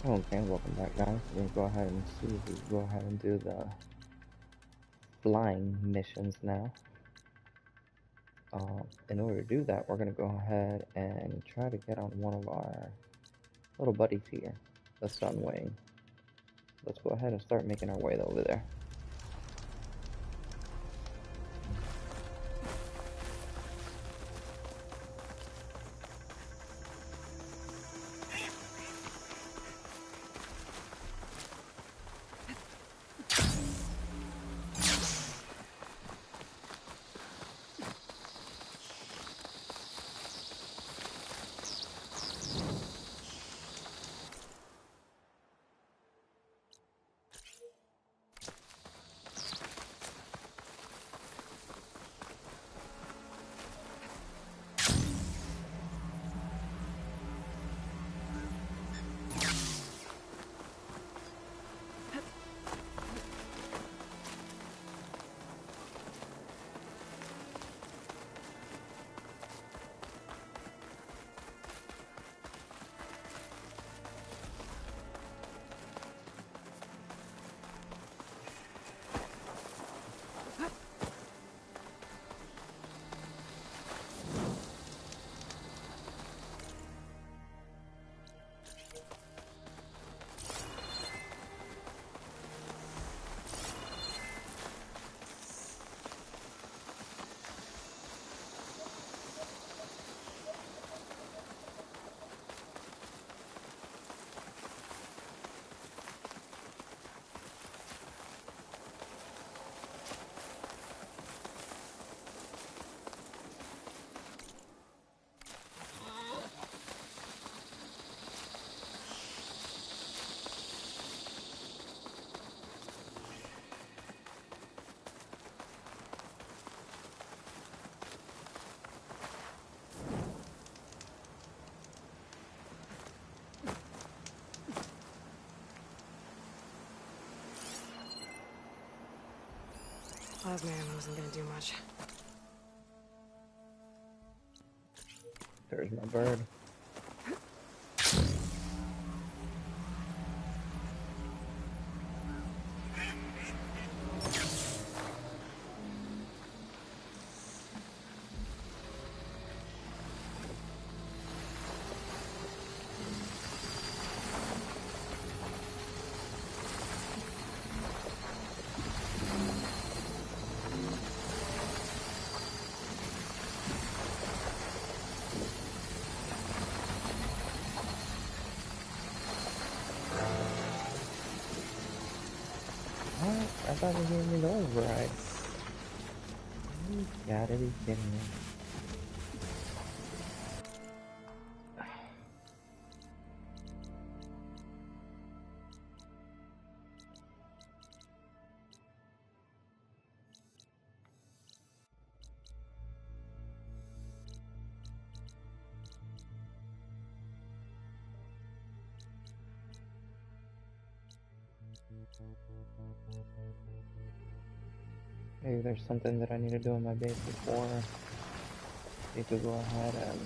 Okay, welcome back, guys. We're gonna go ahead and see if we go ahead and do the flying missions now. In order to do that, we're gonna go ahead and try to get on one of our little buddies here, the Sunwing. Let's go ahead and start making our way over there. Plasma ammo wasn't gonna do much. There's my bird. What? I thought you gave me the override. You gotta be kidding me. Maybe there's something that I need to do in my base before we could go ahead and...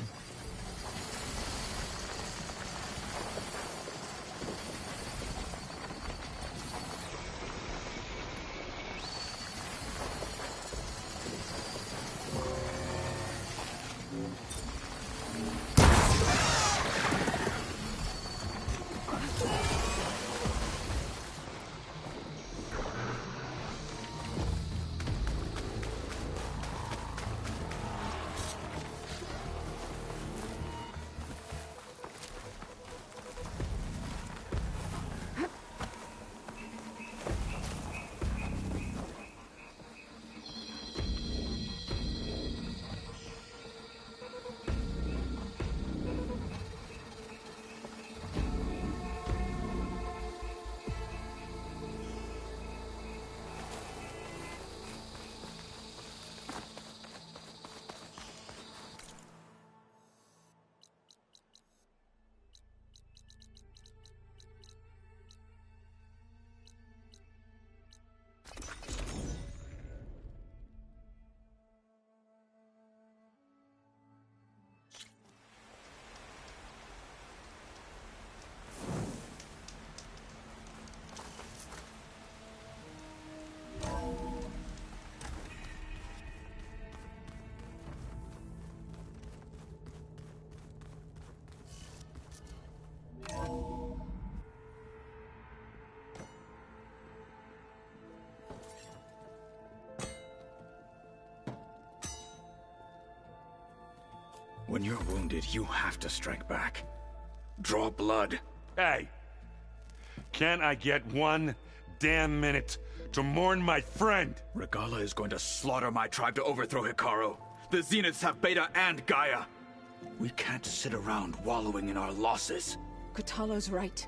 When you're wounded, you have to strike back. Draw blood. Hey! Can't I get one damn minute to mourn my friend? Regalla is going to slaughter my tribe to overthrow Hikaru. The Zeniths have Beta and Gaia. We can't sit around wallowing in our losses. Kotallo's right.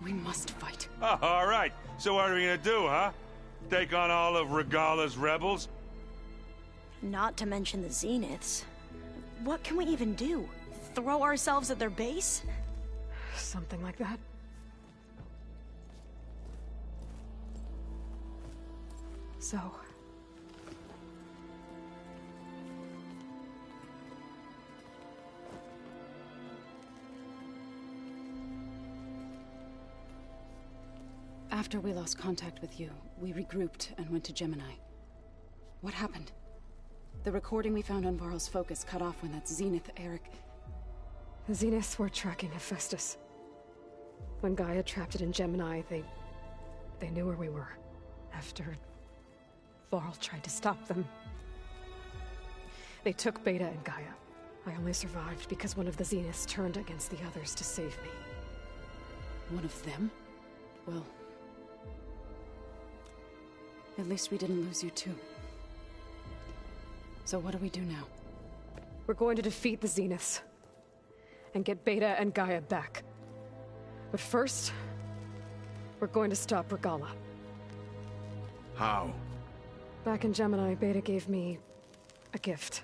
We must fight. Oh, all right. So what are we gonna do, huh? Take on all of Regalla's rebels? Not to mention the Zeniths. What can we even do? Throw ourselves at their base? Something like that. So... After we lost contact with you, we regrouped and went to Gemini. What happened? The recording we found on Varl's focus cut off when that Zenith, Eric... The Zeniths were tracking Hephaestus. When Gaia trapped it in Gemini, they knew where we were. After Varl tried to stop them. They took Beta and Gaia. I only survived because one of the Zeniths turned against the others to save me. One of them? Well... at least we didn't lose you too. So what do we do now? We're going to defeat the Zeniths. And get Beta and Gaia back. But first... we're going to stop Regalla. How? Back in Gemini, Beta gave me... a gift.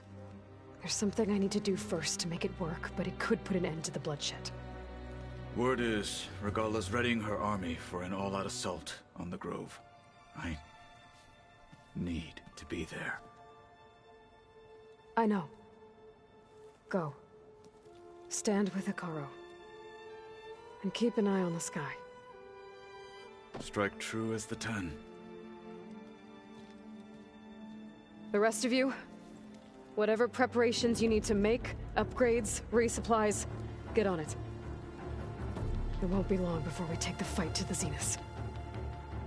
There's something I need to do first to make it work, but it could put an end to the bloodshed. Word is, Regalla's readying her army for an all-out assault on the Grove. I... need to be there. I know. Go. Stand with Hikaru. And keep an eye on the sky. Strike true as the 10. The rest of you, whatever preparations you need to make, upgrades, resupplies, get on it. It won't be long before we take the fight to the Zeniths.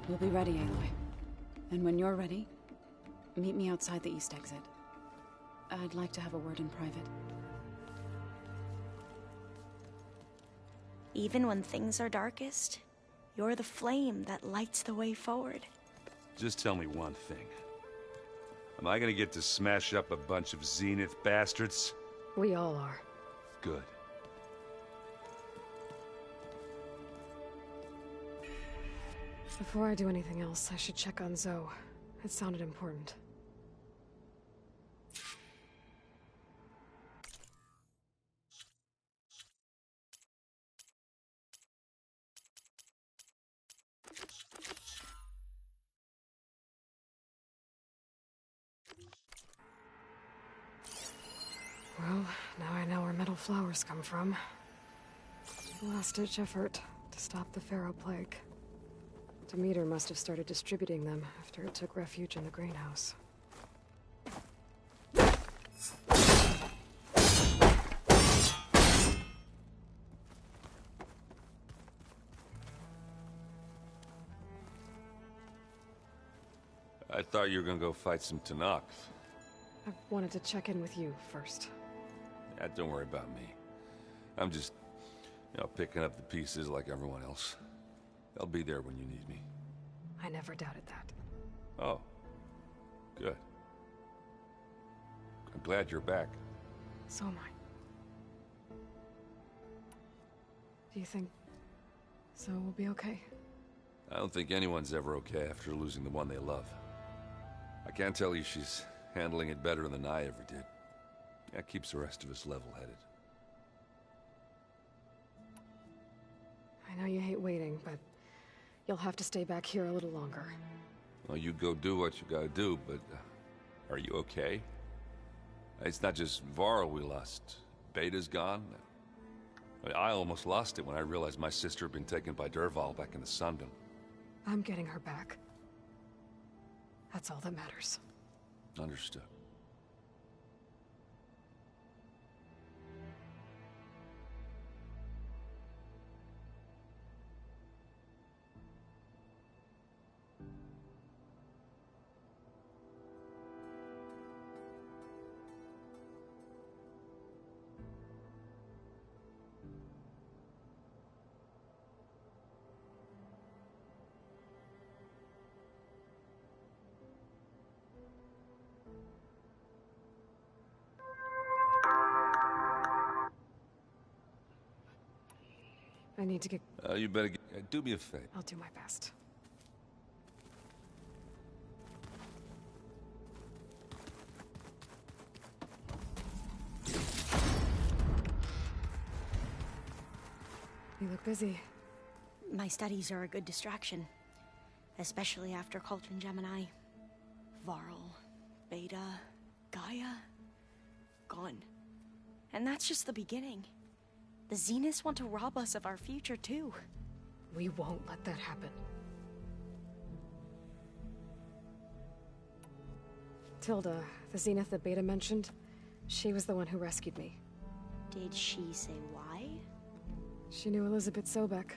We'll be ready, Aloy. And when you're ready, meet me outside the east exit. I'd like to have a word in private. Even when things are darkest, you're the flame that lights the way forward. Just tell me one thing. Am I gonna get to smash up a bunch of Zenith bastards? We all are. Good. Before I do anything else, I should check on Zoe. It sounded important. Well, now I know where metal flowers come from. Last-ditch effort to stop the Pharaoh Plague. Demeter must have started distributing them after it took refuge in the greenhouse. I thought you were gonna go fight some Tenakth. I wanted to check in with you first. Yeah, don't worry about me. I'm just, picking up the pieces like everyone else. I'll be there when you need me. I never doubted that. Oh. Good. I'm glad you're back. So am I. Do you think Zoe will be okay? I don't think anyone's ever okay after losing the one they love. I can't tell you she's handling it better than I ever did. That keeps the rest of us level-headed. I know you hate waiting, but you'll have to stay back here a little longer. Well, you go do what you gotta do, but are you okay? It's not just Varl we lost. Beta's gone. I almost lost it when I realized my sister had been taken by Dervahl back in the Sundom. I'm getting her back. That's all that matters. Understood. I need to get... You better do me a favor. I'll do my best. You look busy. My studies are a good distraction. Especially after Cauldron Gemini. Varl, Beta, Gaia... gone. And that's just the beginning. The Zeniths want to rob us of our future, too. We won't let that happen. Tilda, the Zenith that Beta mentioned, she was the one who rescued me. Did she say why? She knew Elizabeth Sobek.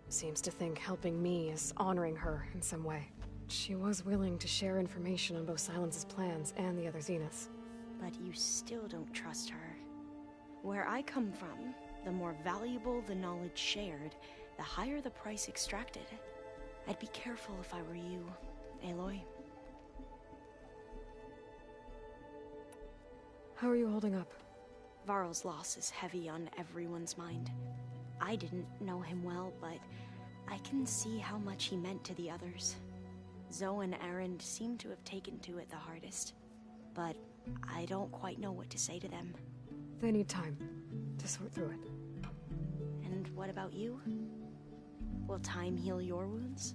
Seems to think helping me is honoring her in some way. She was willing to share information on both Silence's plans and the other Zeniths. But you still don't trust her. Where I come from, the more valuable the knowledge shared, the higher the price extracted. I'd be careful if I were you, Aloy. How are you holding up? Varl's loss is heavy on everyone's mind. I didn't know him well, but I can see how much he meant to the others. Zoe and Erend seem to have taken to it the hardest, but I don't quite know what to say to them. They need time to sort through it. And what about you? Will time heal your wounds?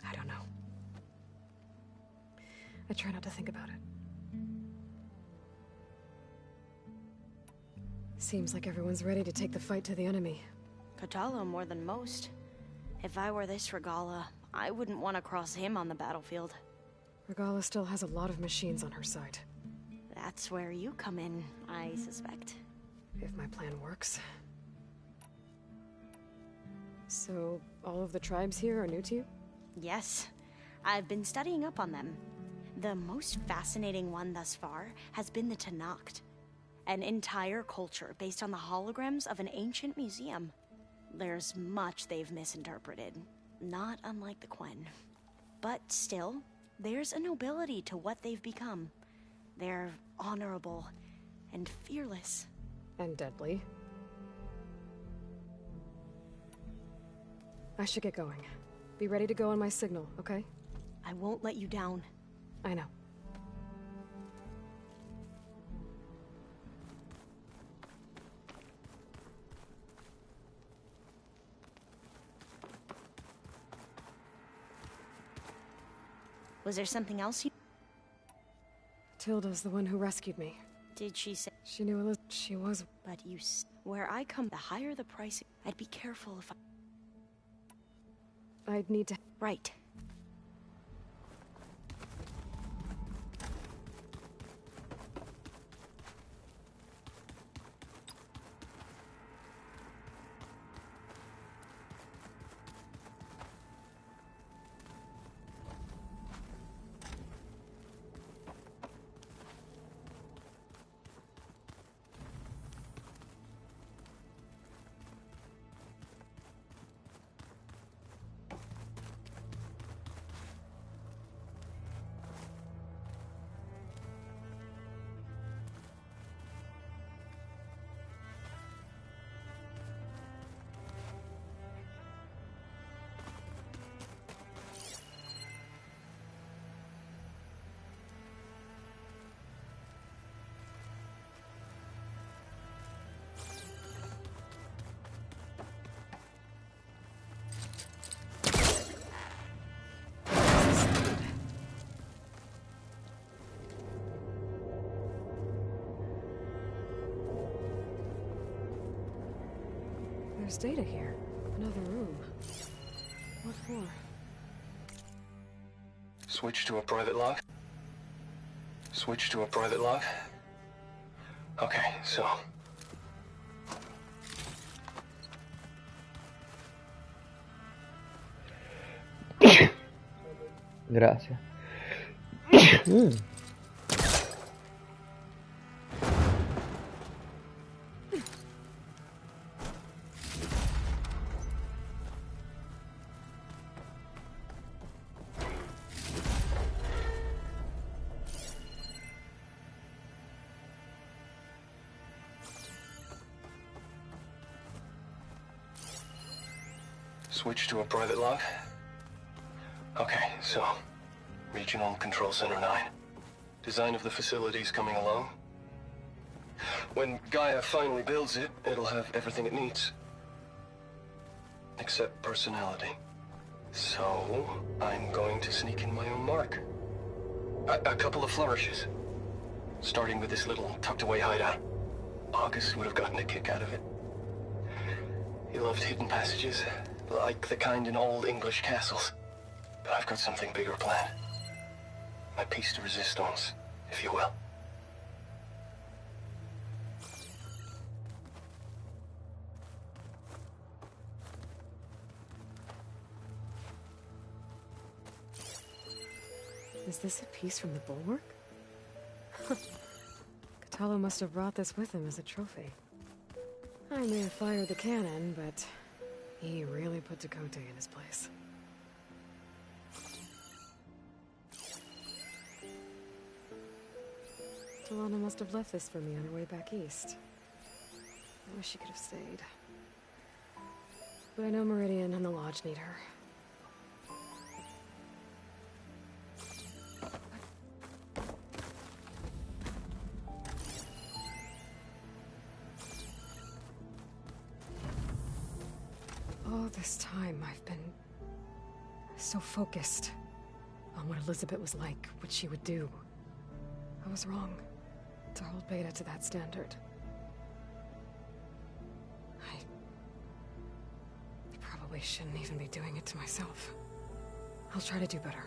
I don't know. I try not to think about it. Seems like everyone's ready to take the fight to the enemy. Kotallo more than most. If I were this Regalla, I wouldn't want to cross him on the battlefield. Regalla still has a lot of machines on her side. That's where you come in, I suspect. If my plan works. So, all of the tribes here are new to you? Yes. I've been studying up on them. The most fascinating one thus far has been the Tenakth. An entire culture based on the holograms of an ancient museum. There's much they've misinterpreted, not unlike the Quen. But still, there's a nobility to what they've become. They're honorable and fearless. And deadly. I should get going. Be ready to go on my signal, okay? I won't let you down. I know. Was there something else you... Tilda's the one who rescued me. Did she say... She knew she was... But where I come, the higher the price... I'd be careful if I'd need to... Right. There's data here. Another room. What for? Switch to a private log? Switch to a private log? Okay, so... Gracias. Switch to a private log? Okay, so... Regional Control Center 9. Design of the facility's coming along. When Gaia finally builds it, it'll have everything it needs. Except personality. So, I'm going to sneak in my own mark. A couple of flourishes. Starting with this little tucked-away hideout. August would have gotten a kick out of it. He loved hidden passages, like the kind in old English castles. But I've got something bigger planned. My piece de resistance, if you will. Is this a piece from the bulwark? Kotallo must have brought this with him as a trophy. I may have fired the cannon, but he really put Tekotteh in his place. T'Lana must have left this for me on her way back east. I wish she could have stayed. But I know Meridian and the Lodge need her. All this time, I've been so focused on what Elizabeth was like, what she would do. I was wrong to hold Beta to that standard. I probably shouldn't even be doing it to myself. I'll try to do better.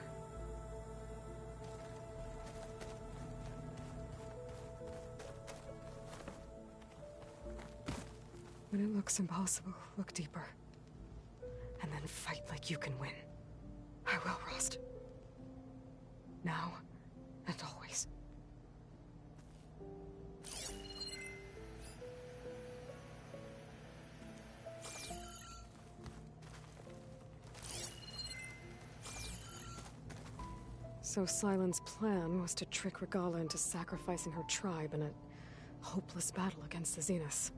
When it looks impossible, look deeper. And then fight like you can win. I will, Rost. Now and always. So Sylens' plan was to trick Regalla into sacrificing her tribe in a hopeless battle against the Zeniths.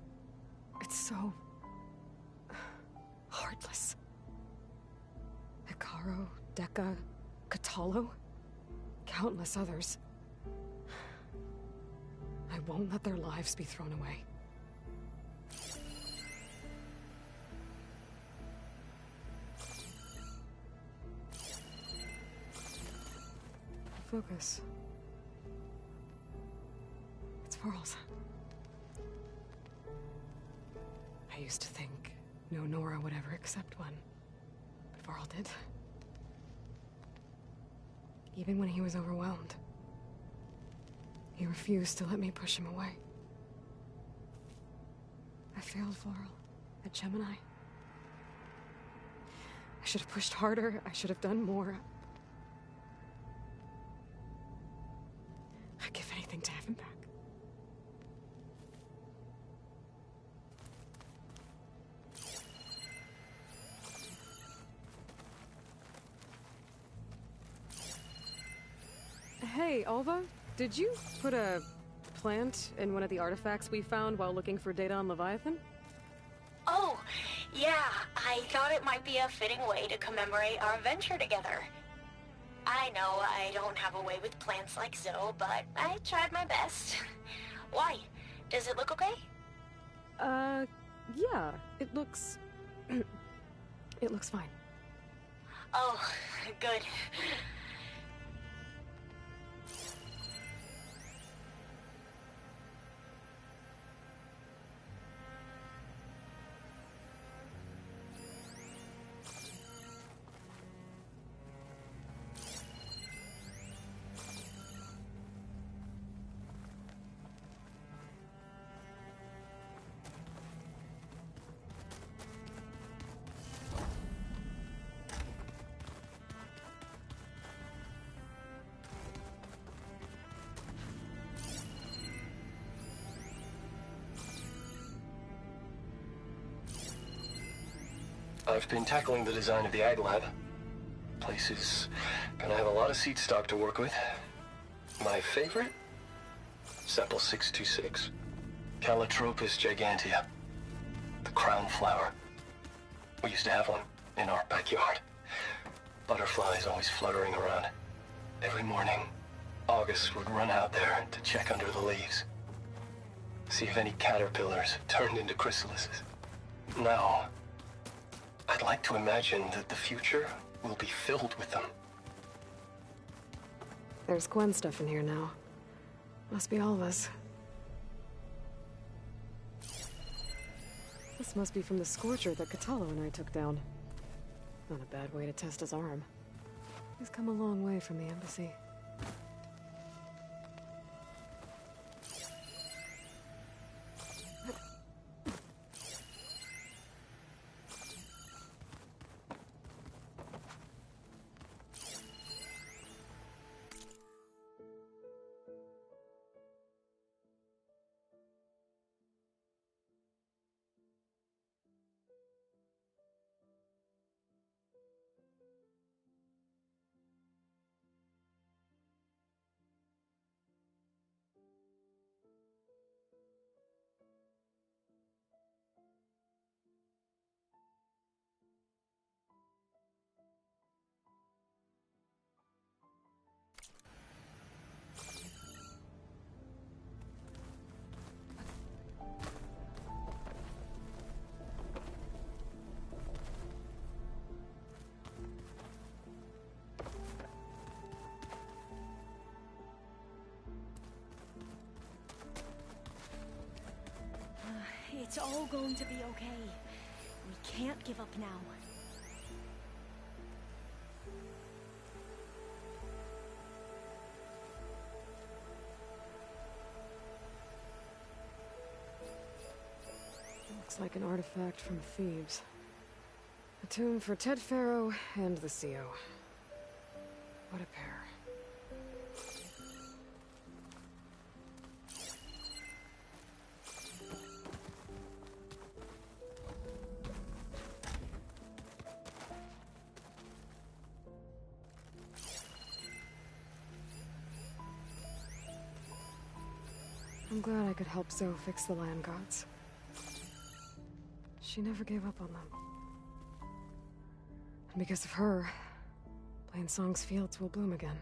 It's so... heartless. Hekarro, Dekka, Kotallo, countless others. I won't let their lives be thrown away. Focus. It's Varl's. I used to think no Nora would ever accept one, but Varl did. Even when he was overwhelmed, he refused to let me push him away. I failed Varl at Gemini. I should have pushed harder. I should have done more. I'd give anything to have him back. Hey, Alva, did you put a plant in one of the artifacts we found while looking for data on Leviathan? Oh, yeah, I thought it might be a fitting way to commemorate our venture together. I know I don't have a way with plants like Zoe, but I tried my best. Why? Does it look okay? Yeah, it looks... it looks fine. Oh, good. I've been tackling the design of the Ag Lab. Place is gonna have a lot of seed stock to work with. My favorite? Sample 626. Calotropis gigantea. The crown flower. We used to have one. in our backyard. Butterflies always fluttering around. Every morning, August would run out there to check under the leaves. See if any caterpillars turned into chrysalises. Now, I'd like to imagine that the future will be filled with them. There's Gwen stuff in here now. Must be all of us. This must be from the Scorcher that Catallo and I took down. Not a bad way to test his arm. He's come a long way from the embassy. It's all going to be okay. We can't give up now. Looks like an artifact from Thebes. A tomb for Ted Faro and the CO. What a pair. I'm glad I could help Zoe fix the land gods. She never gave up on them. And because of her, Plainsong's fields will bloom again.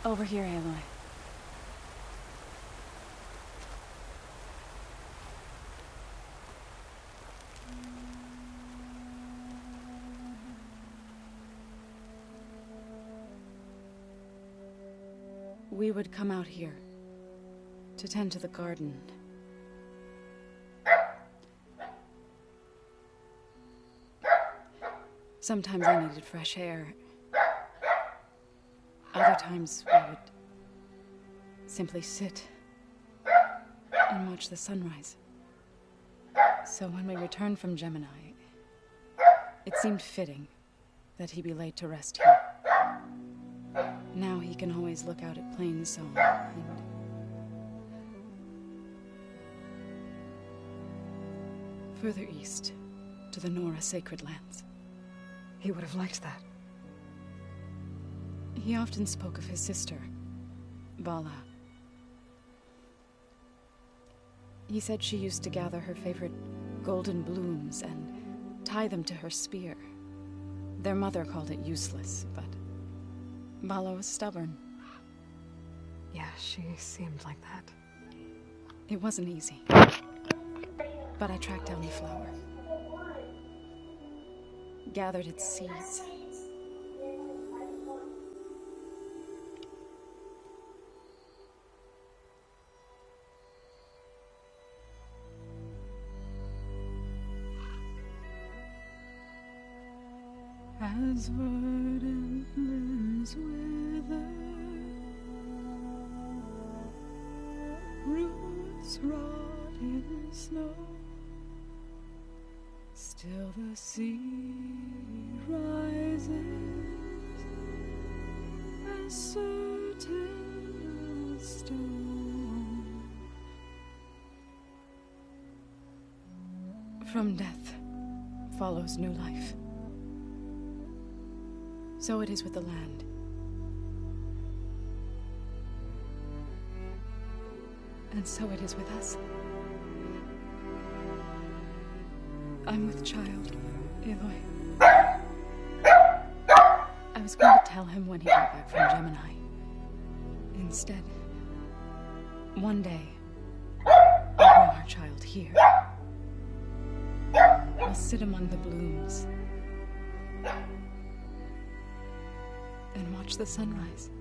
Over here, Aloy. We would come out here to tend to the garden. Sometimes I needed fresh air. Other times we would simply sit and watch the sunrise. So when we returned from Gemini, it seemed fitting that he be laid to rest here. Now he can always look out at Plainsong and... further east, to the Nora Sacred Lands. He would have liked that. He often spoke of his sister, Vala. He said she used to gather her favorite golden blooms and tie them to her spear. Their mother called it useless, but Vala was stubborn. Yeah, she seemed like that. It wasn't easy. But I tracked down the flower. Gathered its seeds. As verdant limbs wither, roots rot in snow, still the sea rises, as certain as stone. From death follows new life. So it is with the land. And so it is with us. I'm with child, Aloy. I was going to tell him when he got back from Gemini. Instead, one day, I'll bring our child here. I'll sit among the blooms and watch the sunrise.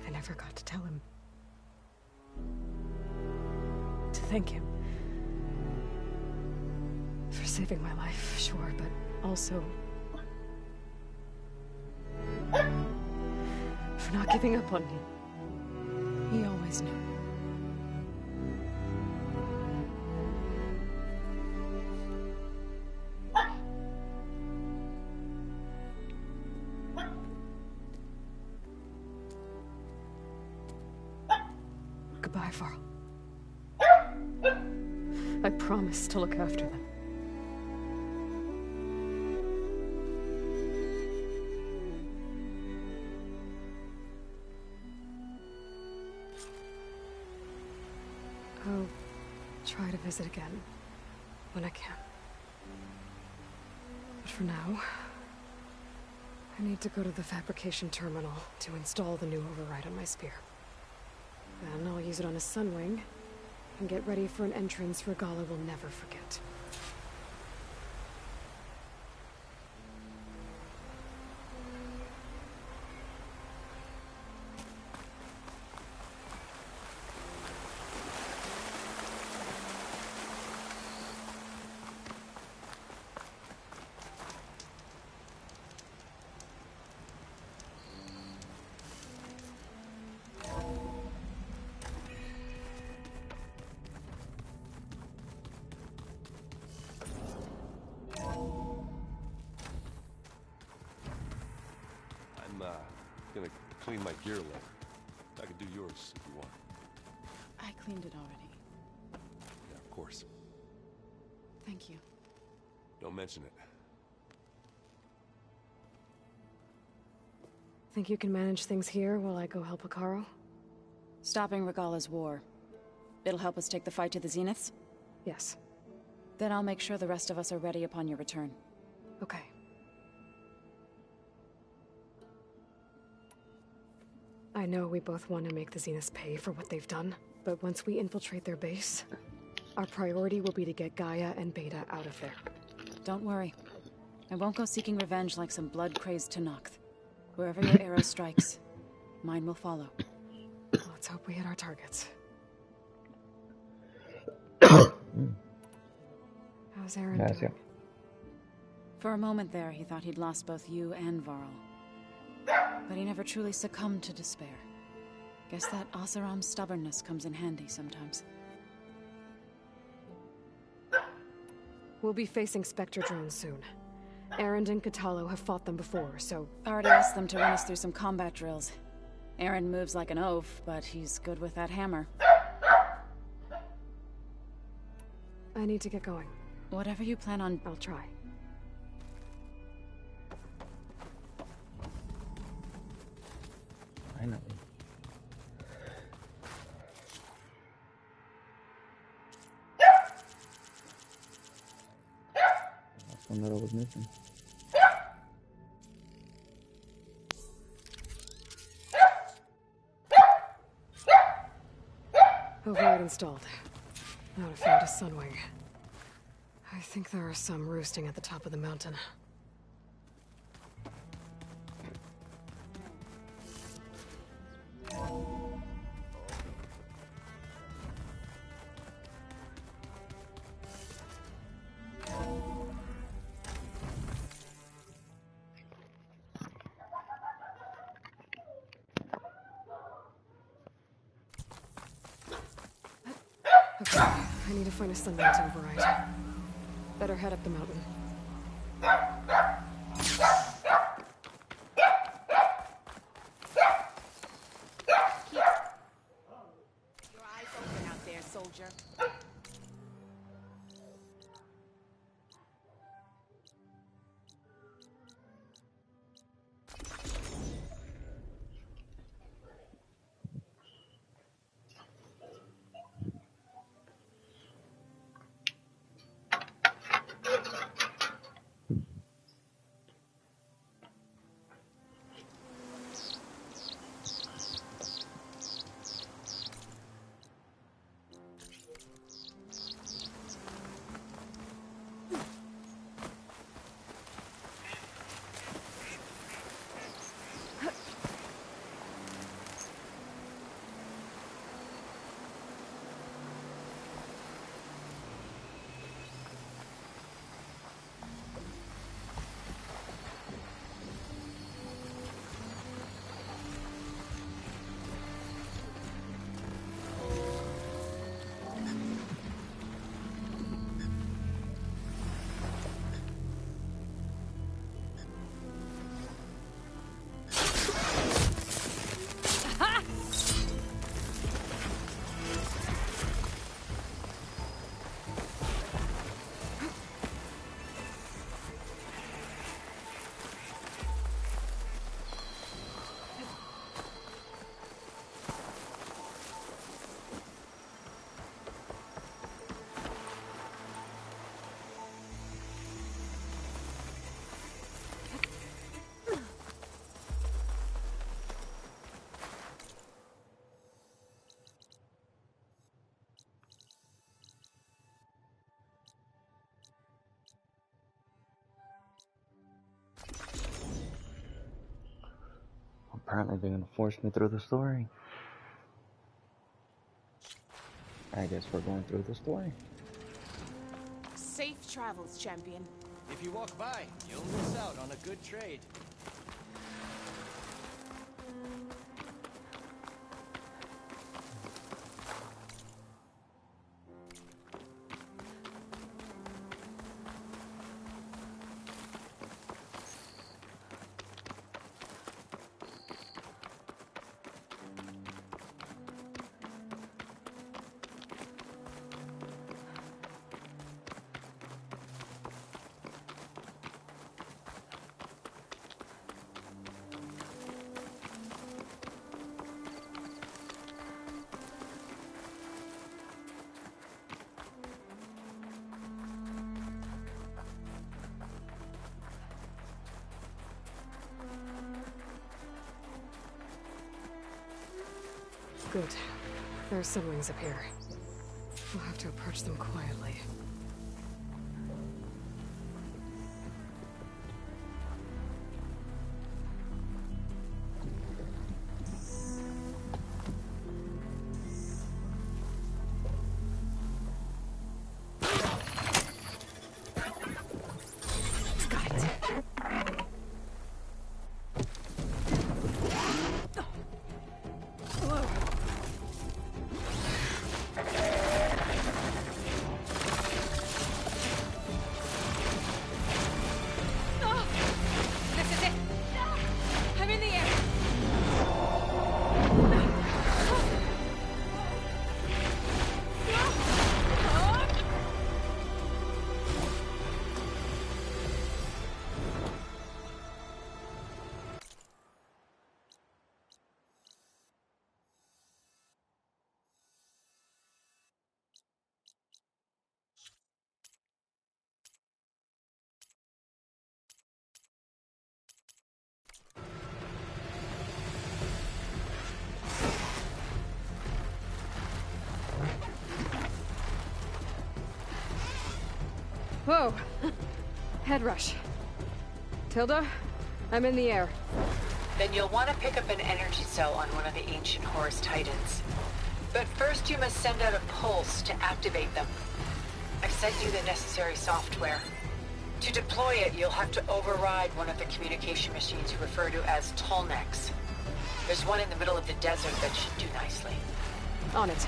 I never got to tell him. To thank him. For saving my life, sure, but also for not giving up on me. He always knew. Goodbye, Varl. I promise to look after them. I'll try to visit again when I can. But for now, I need to go to the fabrication terminal to install the new override on my spear. Then I'll use it on a sunwing and get ready for an entrance Regalla will never forget. Gonna clean my gear later. I can do yours if you want. I cleaned it already. Yeah, of course. Thank you. Don't mention it. Think you can manage things here while I go help Hekarro? Stopping Regalla's war. It'll help us take the fight to the Zeniths? Yes. Then I'll make sure the rest of us are ready upon your return. Okay. I know we both want to make the Zeniths pay for what they've done, but once we infiltrate their base, our priority will be to get Gaia and Beta out of there. Don't worry. I won't go seeking revenge like some blood-crazed Tenakth. Wherever your arrow strikes, mine will follow. Let's hope we hit our targets. How's Aaron doing? For a moment there, he thought he'd lost both you and Varl. But he never truly succumbed to despair. Guess that Oseram's stubbornness comes in handy sometimes. We'll be facing Spectre drones soon. Erend and Kotallo have fought them before, so... Already asked them to run us through some combat drills. Erend moves like an oaf, but he's good with that hammer. I need to get going. Whatever you plan on... I'll try. Finally. That's one that I was missing. Satellite installed. Now to find a Sunwing. I think there are some roosting at the top of the mountain. Okay, I need to find a Sunwing to override. Better head up the mountain. Your eyes open out there, soldier. Apparently they're gonna force me through the story. I guess we're going through the story. Safe travels, champion. If you walk by, you'll miss out on a good trade. Good. There are Sunwings up here. We'll have to approach them quietly. Whoa! Head rush. Tilda, I'm in the air. Then you'll want to pick up an energy cell on one of the ancient Horus Titans. But first you must send out a pulse to activate them. I've sent you the necessary software. To deploy it, you'll have to override one of the communication machines you refer to as Tallnecks. There's one in the middle of the desert that should do nicely. On it.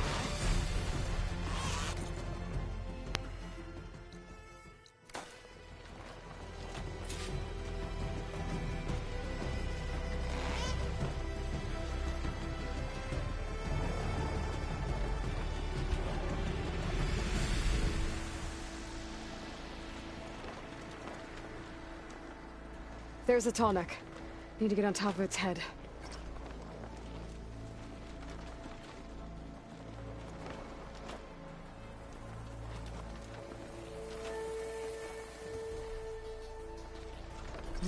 There's a Tallneck. Need to get on top of its head.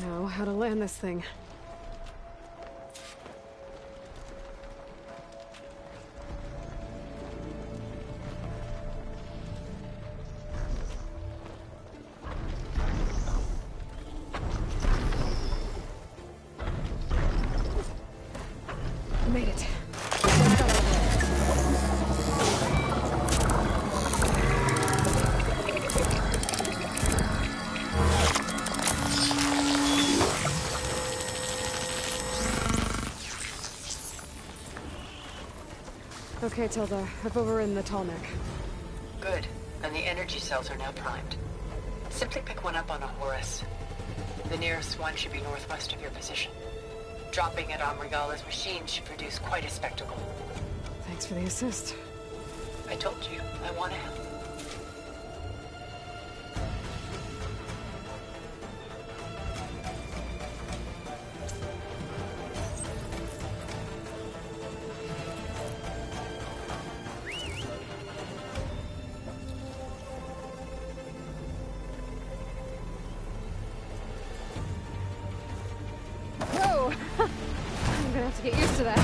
Now, how to land this thing. Made it. Okay, Tilda. I've overridden the Tallneck. Good. And the energy cells are now primed. Simply pick one up on a Horus. The nearest one should be northwest of your position. Dropping it on Regalla's machine should produce quite a spectacle. Thanks for the assist. I told you, I want to help. Whoa! I'm gonna have to get used to that.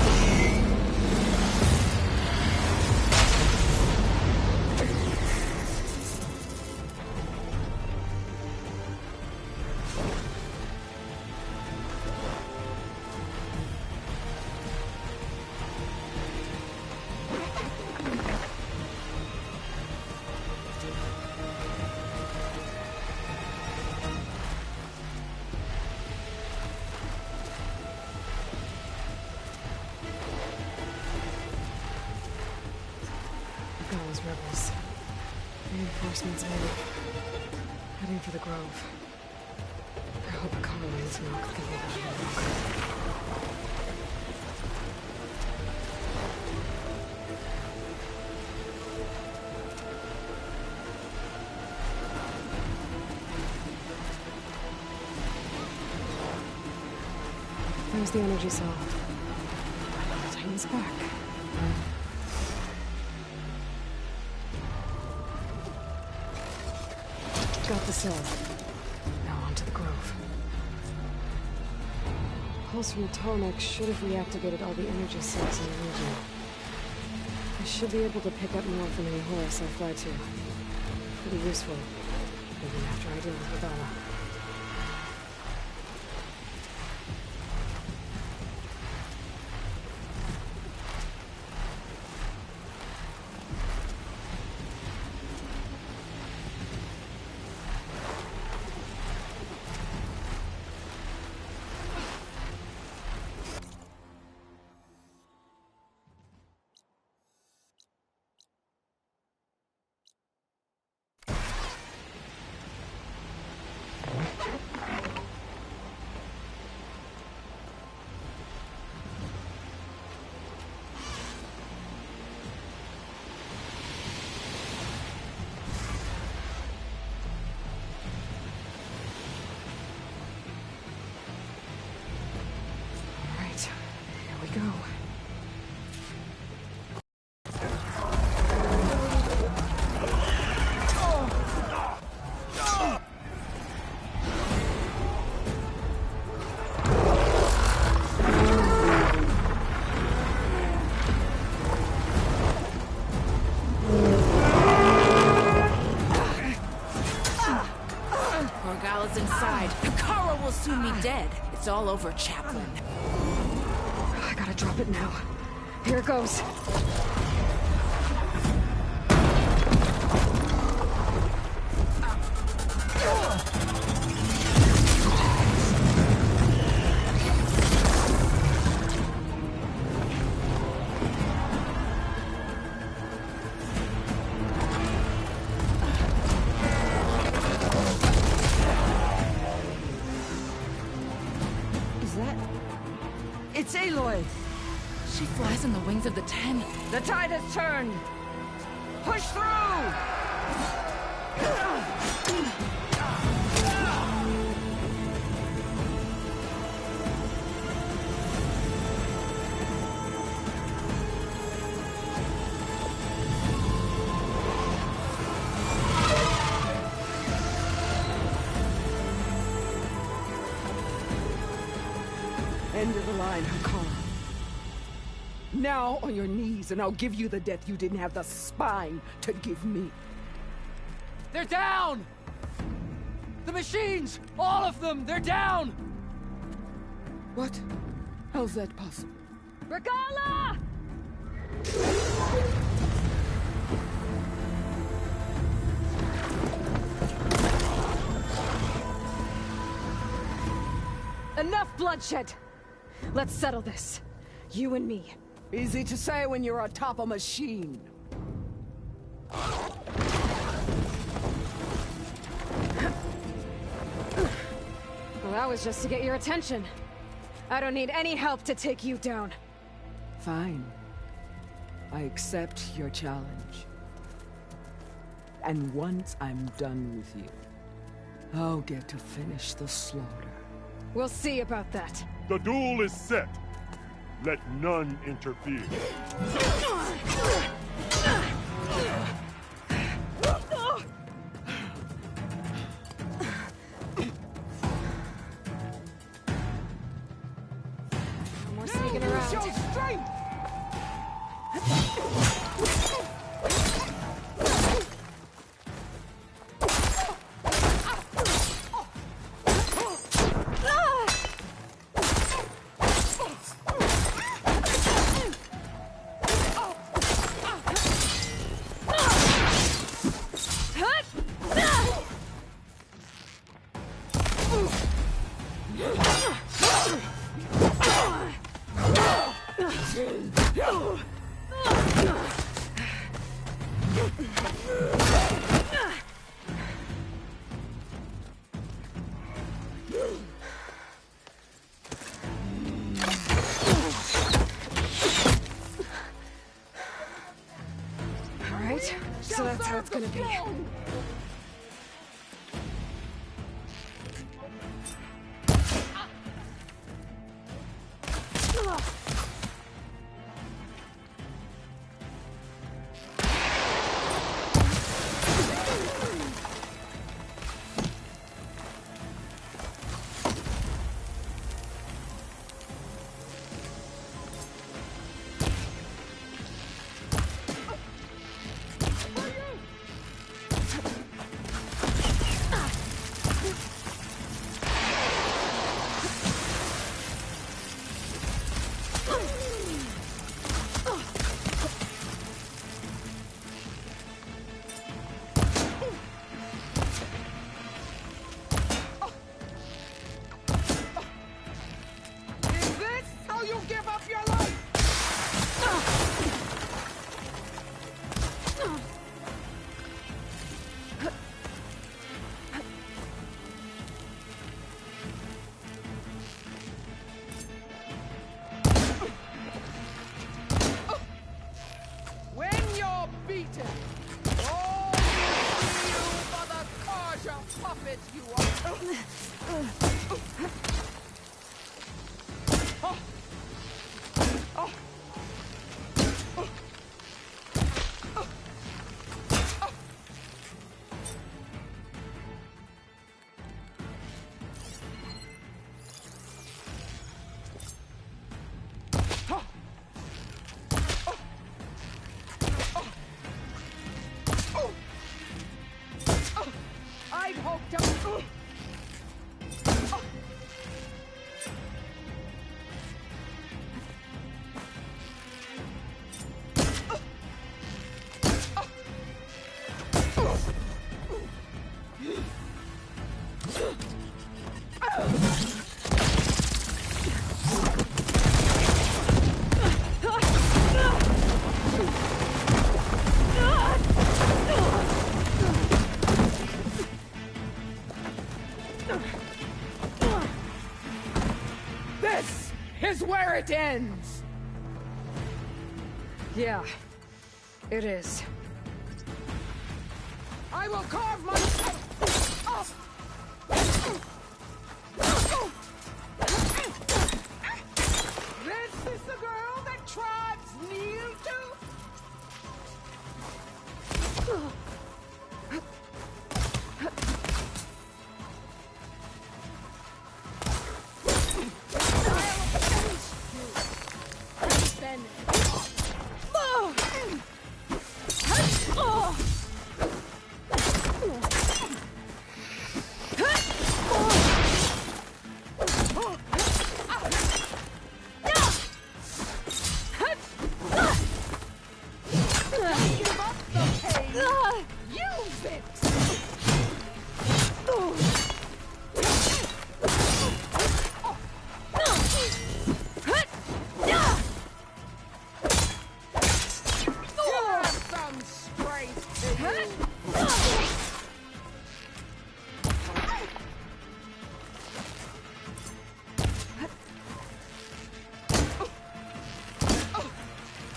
Those rebels. Reinforcements in. Heading for the Grove. I hope Caroline's milk can be that milk. There's the energy cell. Titan's back. Got the cell. Now on to the Grove. Pulse from Tallneck should have reactivated all the energy cells in the region. I should be able to pick up more from any Horus I fly to. Pretty useful, even after I deal with Regalla. Go. inside. Hikara will soon be dead. It's all over, Chaplain. I gotta drop it now. Here it goes. It's Aloy! She flies on the wings of the Ten. The tide has turned! Push through! End of the line, Hikara. Now on your knees, and I'll give you the death you didn't have the spine to give me. They're down! The machines! All of them! They're down! What? How's that possible? Regala! Enough bloodshed! Let's settle this. You and me. Easy to say when you're atop a machine. Well, that was just to get your attention. I don't need any help to take you down. Fine. I accept your challenge. And once I'm done with you, I'll get to finish the slaughter. We'll see about that. The duel is set. Let none interfere. More sneaking around. Show strength! Alright, so that's how it's gonna be. This is where it ends! Yeah, it is. I will carve my... This is the girl that tribes kneel to?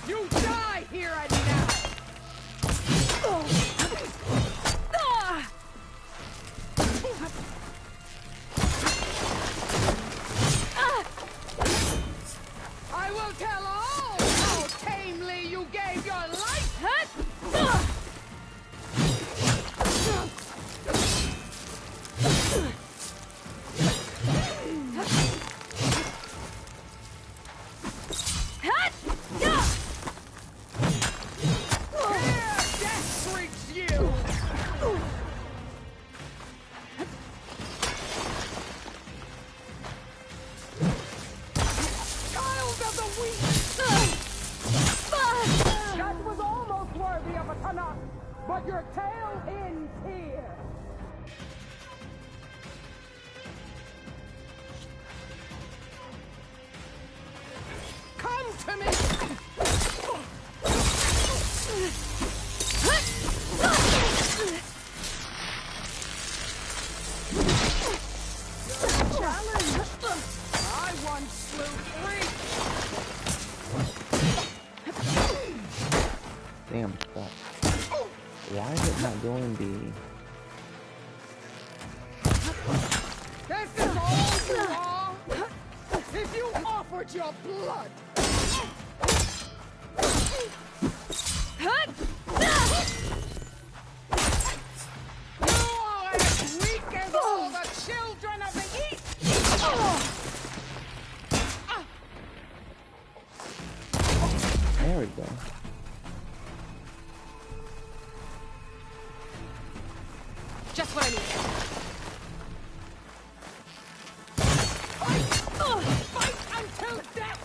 You die here and now! I will tell all how tamely you gave your life! That was almost worthy of a Tanakh, but your tale ends here. Come to me! Challenge! I once slew 3. Damn, fuck. Why is it not doing the... This is all you are! If you offered your blood! You are as weak as all the children of the East! There we go. Just what I need. Fight until death!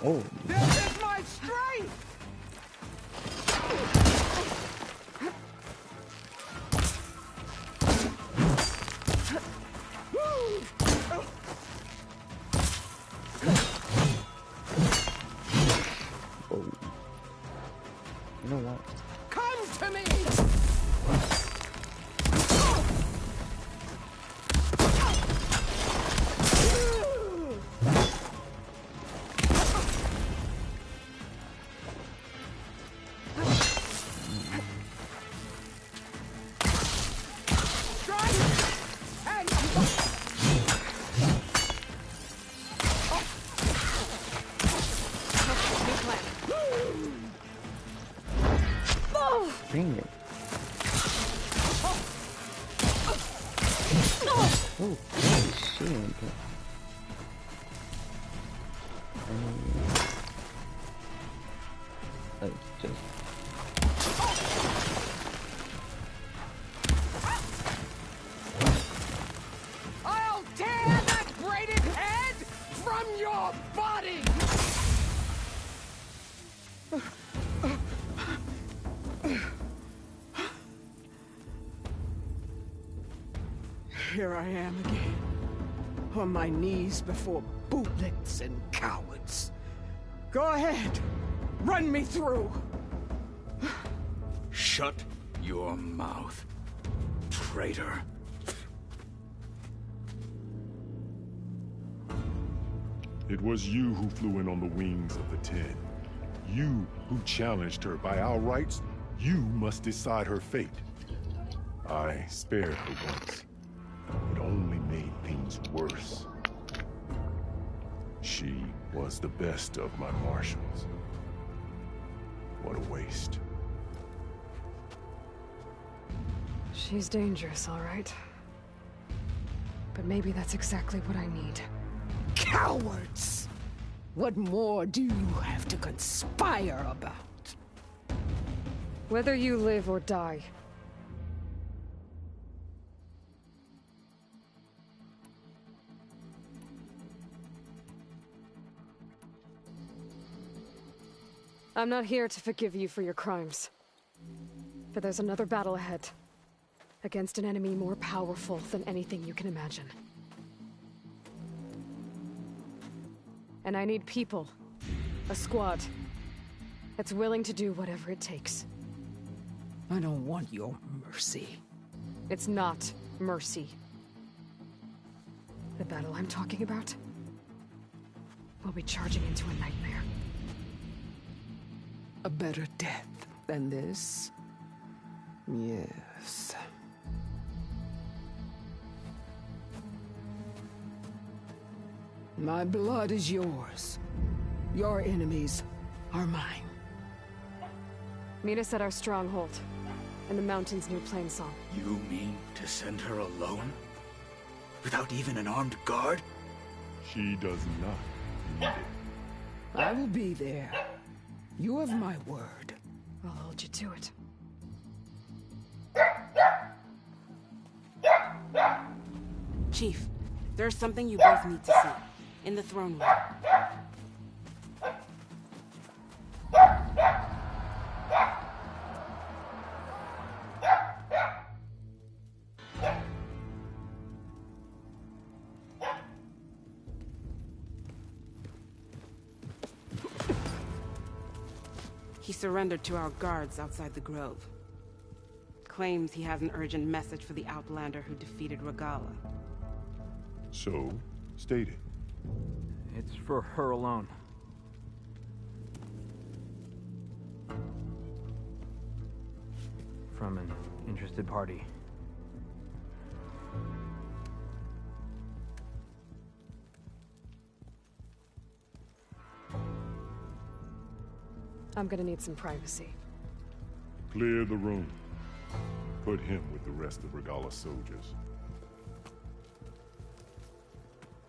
Oh. This is my strength! You know what? Come to me! Dang it. Oh, holy shit. Let's just... I'll tear that braided head from your body! Here I am again, on my knees before bootlets and cowards. Go ahead, run me through. Shut your mouth, traitor. It was you who flew in on the wings of the Ten. You who challenged her. By our rights, you must decide her fate. I spared her once. It only made things worse. She was the best of my marshals. What a waste. She's dangerous, all right. But maybe that's exactly what I need. Cowards! What more do you have to conspire about? Whether you live or die. I'm not here to forgive you for your crimes. But there's another battle ahead. Against an enemy more powerful than anything you can imagine. And I need people. A squad. That's willing to do whatever it takes. I don't want your mercy. It's not mercy. The battle I'm talking about will be charging into a nightmare. A better death than this? Yes. My blood is yours. Your enemies are mine. Meet us at our stronghold, in the mountains near Plainsong. You mean to send her alone? Without even an armed guard? She does not need it. I will be there. You have my word. I'll hold you to it. Chief, there's something you both need to see. In the throne room. He surrendered to our guards outside the grove. Claims he has an urgent message for the Outlander who defeated Regalla. So, state it. It's for her alone. From an interested party. I'm gonna need some privacy. Clear the room. Put him with the rest of Regalla's soldiers.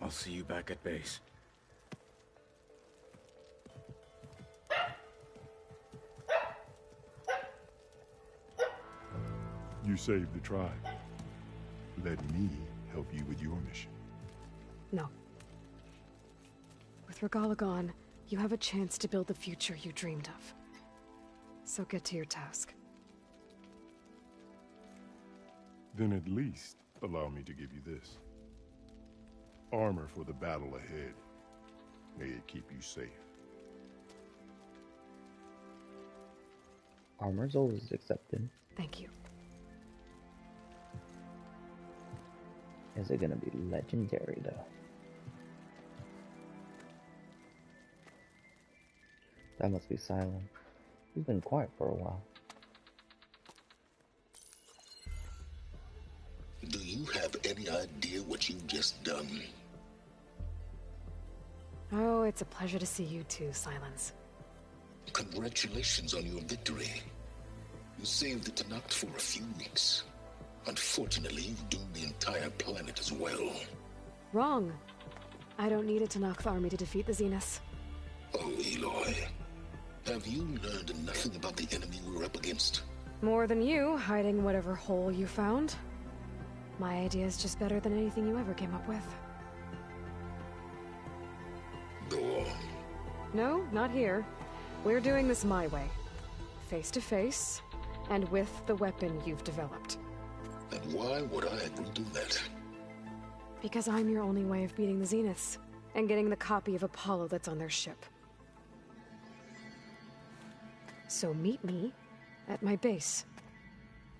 I'll see you back at base. You saved the tribe. Let me help you with your mission. No. With Regalla gone, you have a chance to build the future you dreamed of. So get to your task. Then at least allow me to give you this. Armor for the battle ahead. May it keep you safe. Armor's always accepted. Thank you. Is it gonna be legendary though? That must be Silent. He's been quiet for a while. Do you have any idea what you've just done? Oh, it's a pleasure to see you too, Silence. Congratulations on your victory. You saved the Tenakth for a few weeks. Unfortunately, you've doomed the entire planet as well. Wrong. I don't need a Tenakth army to defeat the Zeniths. Oh, Aloy. Have you learned nothing about the enemy we're up against? More than you, hiding whatever hole you found. My idea is just better than anything you ever came up with. No, not here. We're doing this my way. Face to face, and with the weapon you've developed. And why would I agree to that? Because I'm your only way of beating the Zeniths, and getting the copy of Apollo that's on their ship. So meet me at my base.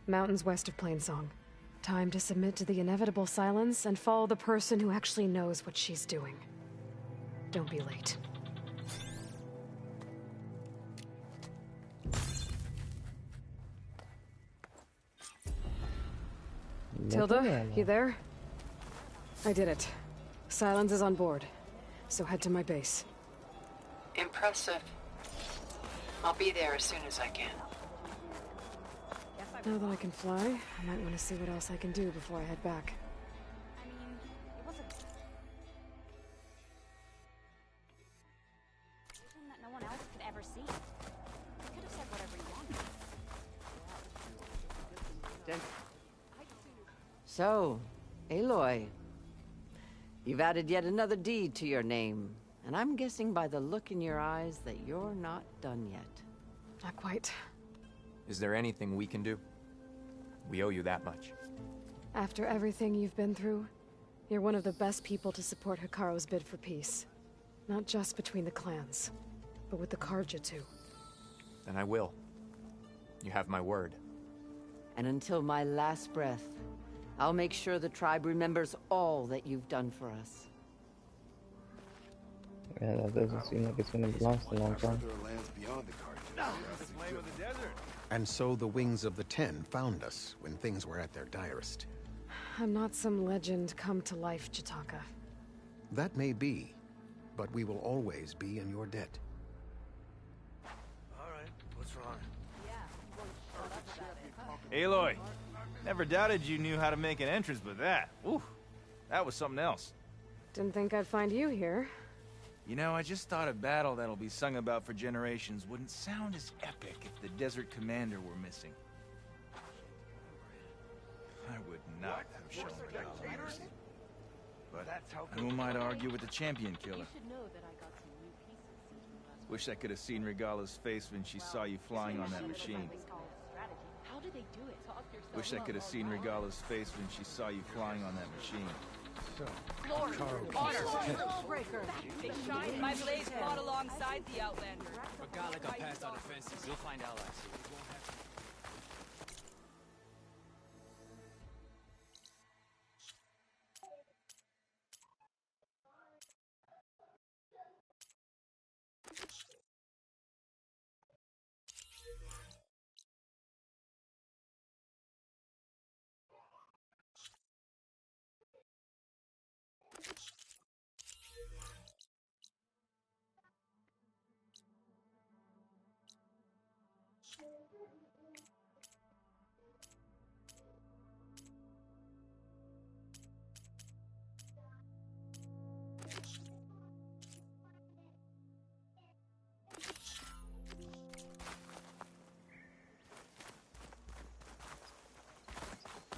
Mountains west of Plainsong. Time to submit to the inevitable silence and follow the person who actually knows what she's doing. Don't be late. Tilda, you there? I did it. Silence is on board, so head to my base. Impressive. I'll be there as soon as I can. Now that I can fly, I might want to see what else I can do before I head back. That no one else could ever see. You could have said whatever you wanted. So, Aloy, you've added yet another deed to your name, and I'm guessing by the look in your eyes that you're not done yet. Not quite. Is there anything we can do? We owe you that much. After everything you've been through, you're one of the best people to support Hikaru's bid for peace. Not just between the clans, but with the Carja too. Then I will. You have my word. And until my last breath, I'll make sure the tribe remembers all that you've done for us. Yeah, that doesn't seem like it's gonna last a long time. And so the Wings of the Ten found us when things were at their direst. I'm not some legend come to life, Jataka. That may be, but we will always be in your debt. Alright, what's wrong? Aloy, never doubted you knew how to make an entrance, but that, ooh, that was something else. Didn't think I'd find you here. You know, I just thought a battle that'll be sung about for generations wouldn't sound as epic if the Desert Commander were missing. I would not have shown her mercy. But who am I to argue with the Champion Killer? Wish I could have seen Regala's face when she saw you flying on that machine. How do they do it? Wish I could have seen Regala's face when she saw you flying on that machine. My blades fought alongside the Outlander. Regala got past our defenses. You'll find allies.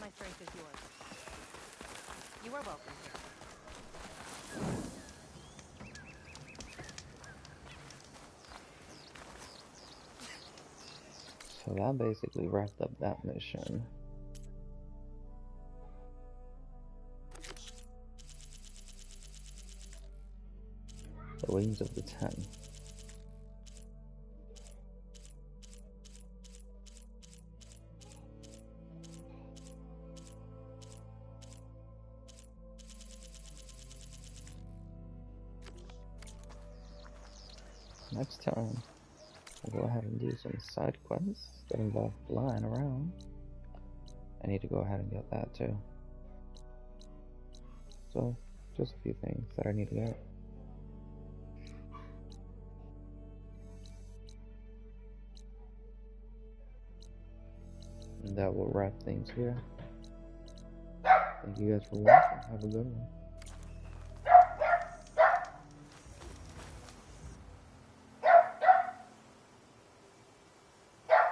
My strength is yours. You are welcome here. So that basically wrapped up that mission. The Wings of the Ten. Next time, we'll go ahead and do some side quests that involve flying around. I need to go ahead and get that too. So, just a few things that I need to get. And that will wrap things here. Thank you guys for watching. Have a good one.